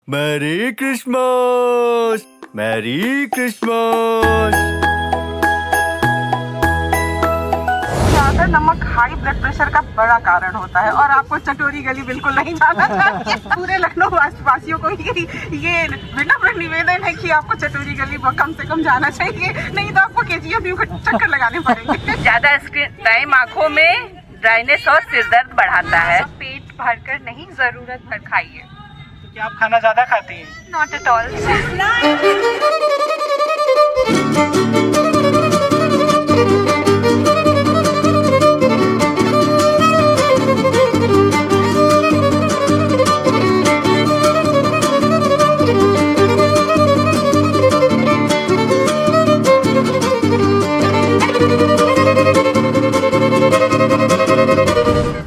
Merry Christmas, merry Christmas. ज्यादा नमक high blood pressure का बड़ा कारण होता है और आपको चटोरी गली बिल्कुल नहीं जाना चाहिए। पूरे लखनऊ वासियों को ये विनम्र निवेदन है कि आपको चटोरी गली कम से कम जाना चाहिए, नहीं तो आपको केजीएफ को चक्कर लगाने पड़ेंगे। ज्यादा स्क्रीन टाइम आँखों में ड्राइनेस और सिरदर्द बढ़ाता है। पेट भरकर नहीं, जरूरत भर खाइए। तो क्या आप खाना ज्यादा खाती हैं? Not at all.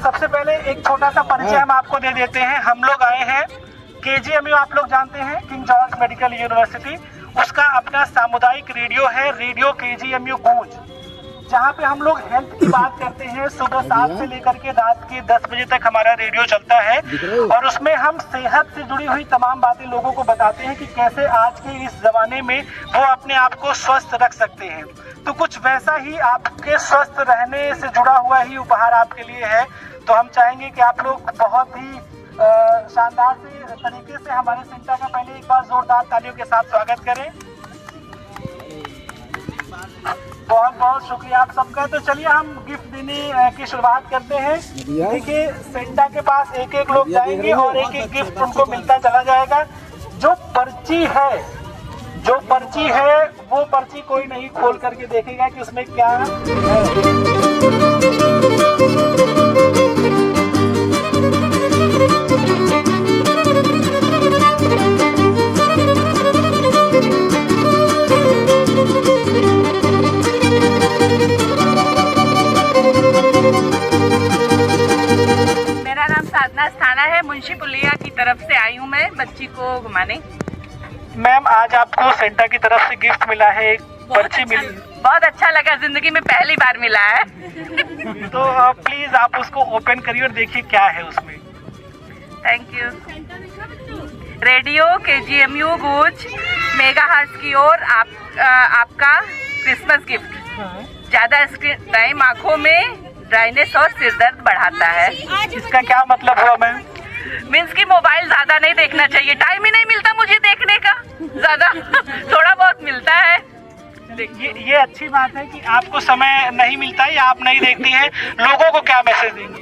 सबसे पहले एक छोटा सा परिचय हम आपको दे देते हैं। हम लोग आए हैं केजीएमयू, आप लोग जानते हैं, किंग जॉर्ज मेडिकल यूनिवर्सिटी, उसका अपना सामुदायिक रेडियो है, रेडियो केजीएमयू गूंज, जहाँ पे हम लोग हेल्थ की बात करते हैं। सुबह 7 से लेकर के रात के 10 बजे तक हमारा रेडियो चलता है और उसमें हम सेहत से जुड़ी हुई तमाम बातें लोगों को बताते हैं कि कैसे आज के इस जमाने में वो अपने आप को स्वस्थ रख सकते हैं। तो कुछ वैसा ही आपके स्वस्थ रहने से जुड़ा हुआ ही उपहार आपके लिए है। तो हम चाहेंगे कि आप लोग बहुत ही शानदार से तरीके से हमारे सेंटर का पहले एक बार जोरदार तालियों के साथ स्वागत करें। बहुत बहुत शुक्रिया आप सबका। तो चलिए हम गिफ्ट देने की शुरुआत करते हैं। देखिए सेंटा के पास एक एक लोग जाएंगे और एक एक गिफ्ट उनको मिलता चला जाएगा। जो पर्ची है वो पर्ची कोई नहीं खोल करके देखेगा कि उसमें क्या है। मेरा नाम साधना स्थाना है, मुंशी पुलिया की तरफ से आई हूँ मैं बच्ची को घुमाने। मैम आज आपको सेंटा की तरफ से गिफ्ट मिला है, एक पर्ची मिली। बहुत अच्छा लगा, जिंदगी में पहली बार मिला है। तो प्लीज आप उसको ओपन करिए और देखिए क्या है उसमें। Thank you. रेडियो केजीएमयू गूंज मेगाहर्ट्ज की ओर आपका क्रिसमस गिफ्ट। ज्यादा स्क्रीन टाइम आँखों में ड्राइनेस और सिरदर्द बढ़ाता है। इसका क्या मतलब हुआ मैम? मीन्स की मोबाइल ज्यादा नहीं देखना चाहिए, टाइम ही नहीं मिलता मुझे देखने का ज्यादा। थोड़ा बहुत मिलता है। ये अच्छी बात है कि आपको समय नहीं मिलता है या आप नहीं देखती हैं। लोगों को क्या मैसेज देंगे?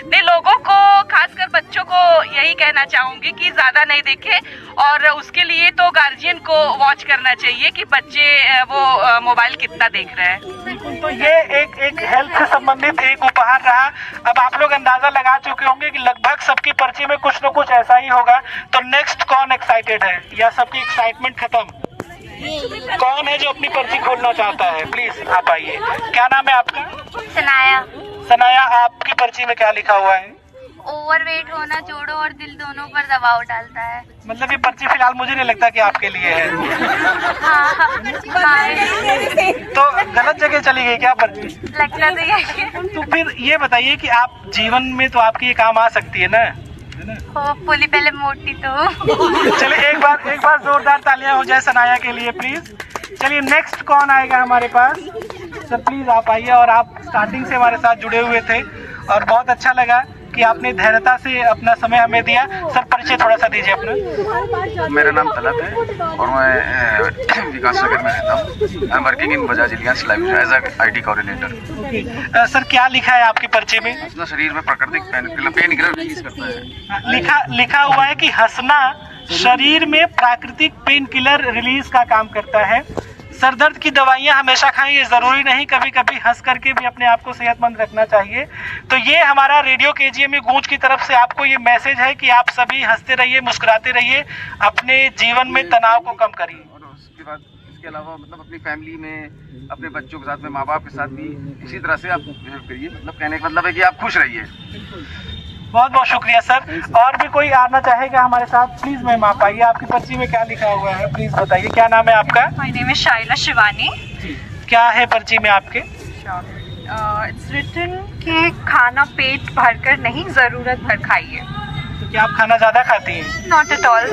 नहीं, लोगों को खासकर बच्चों को यही कहना चाहूंगी कि ज्यादा नहीं देखें और उसके लिए तो गार्जियन को वॉच करना चाहिए कि बच्चे वो मोबाइल कितना देख रहे हैं। तो ये एक हेल्थ से संबंधित एक उपहार रहा। अब आप लोग अंदाजा लगा चुके होंगे कि लगभग सबकी पर्ची में कुछ न कुछ ऐसा ही होगा। तो नेक्स्ट कौन एक्साइटेड है या सबकी एक्साइटमेंट खत्म? कौन है जो अपनी पर्ची खोलना चाहता है? प्लीज आप आइए। क्या नाम है आपका? सनाया। सनाया, आपकी पर्ची में क्या लिखा हुआ है? ओवरवेट होना जोड़ों और दिल दोनों पर दबाव डालता है। मतलब ये पर्ची फिलहाल मुझे नहीं लगता कि आपके लिए है। तो गलत जगह चली गई क्या पर्ची? लगना तो यही। तो फिर ये बताइए कि आप जीवन में तो आपके ये काम आ सकती है ना? होपफुली पहले मोटी तो। चलिए एक बार जोरदार तालियां हो जाए सनाया के लिए प्लीज। चलिए नेक्स्ट कौन आएगा हमारे पास? सर प्लीज आप आइए। और आप स्टार्टिंग से हमारे साथ जुड़े हुए थे और बहुत अच्छा लगा कि आपने धैर्यता से अपना समय हमें दिया। सर परिचय थोड़ा सा दीजिए अपना। मेरा नाम तलत है और मैं विकास नगर में रहता हूँ। I am working in Bajaj Allianz life as a IT coordinator. Sir क्या लिखा है आपकी पर्ची में? हंसना शरीर में प्राकृतिक पेन किलर रिलीज करता है। लिखा हुआ है कि हंसना शरीर में प्राकृतिक पेन किलर रिलीज का काम करता है। सर दर्द की दवाइयाँ हमेशा खाएं, ये ज़रूरी नहीं, कभी कभी हंस करके भी अपने आप को सेहतमंद रखना चाहिए। तो ये हमारा रेडियो केजीएमयू गूंज की तरफ से आपको ये मैसेज है कि आप सभी हंसते रहिए, मुस्कुराते रहिए, अपने जीवन में तनाव को कम करिए। और उसके बाद इसके अलावा मतलब अपनी फैमिली में, अपने बच्चों के साथ में, माँ बाप के साथ भी इसी तरह से आप बिहेव करिए। मतलब कहने का मतलब है कि आप खुश रहिए। बहुत बहुत शुक्रिया सर। और भी कोई आना चाहेगा हमारे साथ? प्लीज मैम आप आइए। आपकी पर्ची में क्या लिखा हुआ है प्लीज बताइए। क्या नाम है आपका? My name is Shaila Shivani. क्या है पर्ची में आपके? इट्स रिटन कि खाना पेट भरकर नहीं, जरूरत भर खाइए। तो कि आप खाना ज्यादा खाती हैं? Not at all.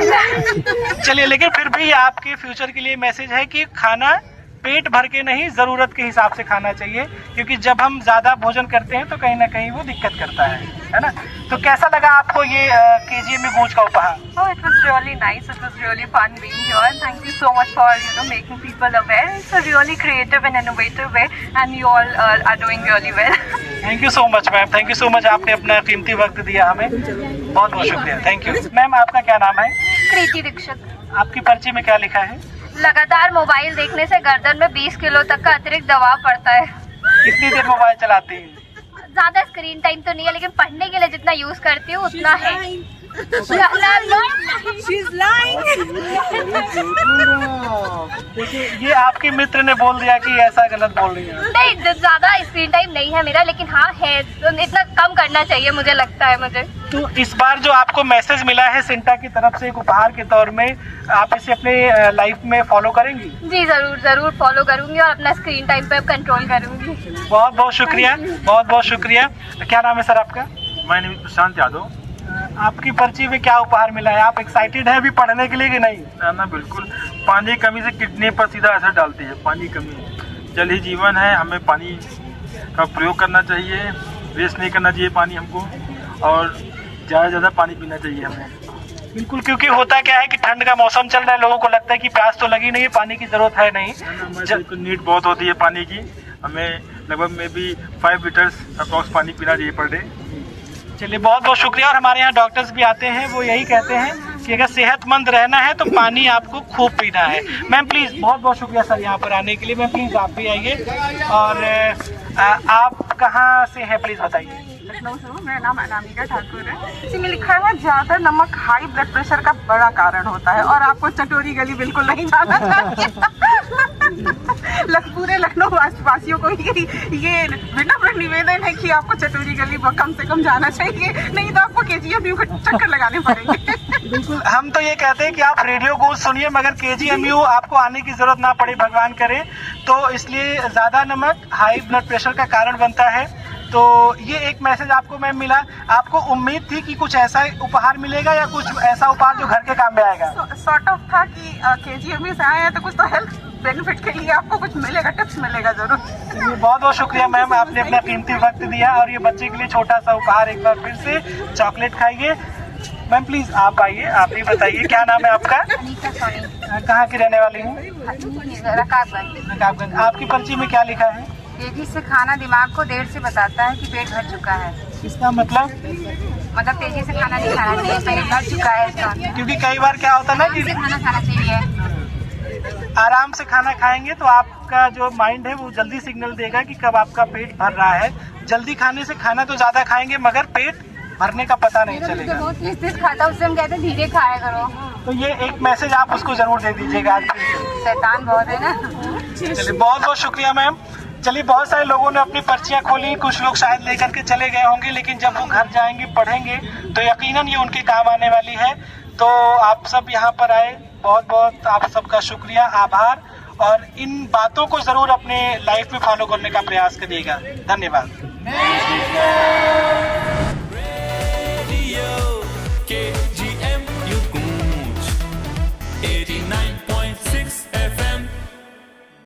चलिए, लेकिन फिर भी आपके फ्यूचर के लिए मैसेज है कि खाना पेट भर के नहीं, जरूरत के हिसाब से खाना चाहिए, क्योंकि जब हम ज्यादा भोजन करते हैं तो कहीं ना कहीं वो दिक्कत करता है ना। तो कैसा लगा आपको ये KGMU गूंज का उपहार? Oh, it was really nice. It was really fun being here, and thank you so much for making people aware. It's a really creative and innovative way, and you all are doing really well. Thank you so much ma'am, thank you so much, आपने अपना कीमती वक्त दिया हमें, बहुत बहुत शुक्रिया, thank you. Ma'am, आपका क्या नाम है? कृति दीक्षित। आपकी पर्ची में क्या लिखा है? लगातार मोबाइल देखने से गर्दन में 20 किलो तक का अतिरिक्त दबाव पड़ता है। कितनी देर मोबाइल चलाती हैं? ज्यादा स्क्रीन टाइम तो नहीं है, लेकिन पढ़ने के लिए जितना यूज करती हूँ उतना है। देखिए, ये आपके मित्र ने बोल दिया कि ऐसा गलत बोल रही है। नहीं, ज्यादा स्क्रीन टाइम नहीं है मेरा, लेकिन हाँ है, तो इतना कम करना चाहिए मुझे लगता है मुझे। तो इस बार जो आपको मैसेज मिला है सिंटा की तरफ से एक उपहार के तौर में, आप इसे अपने लाइफ में फॉलो करेंगी? जी जरूर जरूर फॉलो करूंगी और अपना स्क्रीन टाइम पे कंट्रोल करूंगी। बहुत बहुत शुक्रिया, बहुत बहुत शुक्रिया। क्या नाम है सर आपका? मैं प्रशांत यादव। आपकी पर्ची में क्या उपहार मिला है? आप एक्साइटेड है अभी पढ़ने के लिए कि नहीं? ना बिल्कुल, पानी की कमी से किडनी पर सीधा असर डालती है। पानी की कमी, जल ही जीवन है, हमें पानी का प्रयोग करना चाहिए, वेस्ट नहीं करना चाहिए पानी हमको, और ज़्यादा से ज़्यादा पानी पीना चाहिए हमें। बिल्कुल, क्योंकि होता क्या है कि ठंड का मौसम चल रहा है, लोगों को लगता है कि प्यास तो लगी नहीं है, पानी की जरूरत है नहीं। बिल्कुल, नीड बहुत होती है पानी की, हमें लगभग में भी 5 लीटर्स अप्रॉक्स पानी पीना चाहिए पर डे। चलिए, बहुत बहुत शुक्रिया। और हमारे यहाँ डॉक्टर्स भी आते हैं, वो यही कहते हैं कि अगर सेहतमंद रहना है तो पानी आपको खूब पीना है। मैम प्लीज़, बहुत बहुत शुक्रिया सर यहाँ पर आने के लिए। मैम प्लीज़ आप भी आइए। और आप कहाँ से हैं प्लीज़ बताइए? लखनऊ से हूँ, मेरा नाम अनामिका ठाकुर है। इसी में लिखा है ज्यादा नमक हाई ब्लड प्रेशर का बड़ा कारण होता है, और आपको चटोरी गली बिल्कुल नहीं जाना चाहिए। पूरे लखनऊ वासियों को ये विनम्र निवेदन है कि आपको चटोरी गली कम से कम जाना चाहिए, नहीं तो आपको KGMU का चक्कर लगाने पड़ेंगे। बिल्कुल, हम तो ये कहते हैं कि आप रेडियो गूंज सुनिए, मगर KGMU आपको आने की जरूरत ना पड़े, भगवान करे। तो इसलिए ज्यादा नमक हाई ब्लड प्रेशर का कारण बनता है। तो ये एक मैसेज आपको मैम मिला। आपको उम्मीद थी कि कुछ ऐसा उपहार मिलेगा या कुछ ऐसा उपहार जो घर के काम में आएगा? सॉर्ट ऑफ था कि KGMU से आए हैं तो कुछ तो हेल्थ बेनिफिट के लिए आपको कुछ मिलेगा, टिप्स मिलेगा जरूर। बहुत बहुत शुक्रिया मैम, आपने अपना कीमती वक्त दिया। और ये बच्चे के लिए छोटा सा उपहार, एक बार फिर से चॉकलेट खाइए। मैम प्लीज आप आइए, आप ही बताइए क्या नाम है आपका? अनीता सोनी। कहाँ की रहने वाली हैं? रकाबगंज। आपकी पर्ची में क्या लिखा है? तेजी से खाना दिमाग को देर से बताता है कि पेट भर चुका है। इसका मतलब तेजी से खाना नहीं खाना चाहिए, पेट भर चुका है इसका। क्योंकि कई बार क्या होता है ना कि खाना खाना चाहिए। आराम से खाना खाएंगे तो आपका जो माइंड है वो जल्दी सिग्नल देगा कि कब आपका पेट भर रहा है। जल्दी खाने से खाना तो ज्यादा खाएंगे मगर पेट भरने का पता नहीं चलेगा। बहुत तेज खाता, उससे हम कहते हैं धीरे खाया करो। तो ये एक मैसेज आप उसको जरूर दे दीजिएगा आज। शैतान बहुत है ना। चलिए, बहुत बहुत शुक्रिया मैम। चलिए, बहुत सारे लोगों ने अपनी पर्चियां खोली, कुछ लोग शायद लेकर के चले गए होंगे, लेकिन जब वो घर जाएंगे पढ़ेंगे तो यकीनन ये उनके काम आने वाली है। तो आप सब यहाँ पर आए, बहुत बहुत आप सबका शुक्रिया, आभार। और इन बातों को जरूर अपने लाइफ में फॉलो करने का प्रयास करिएगा। धन्यवाद।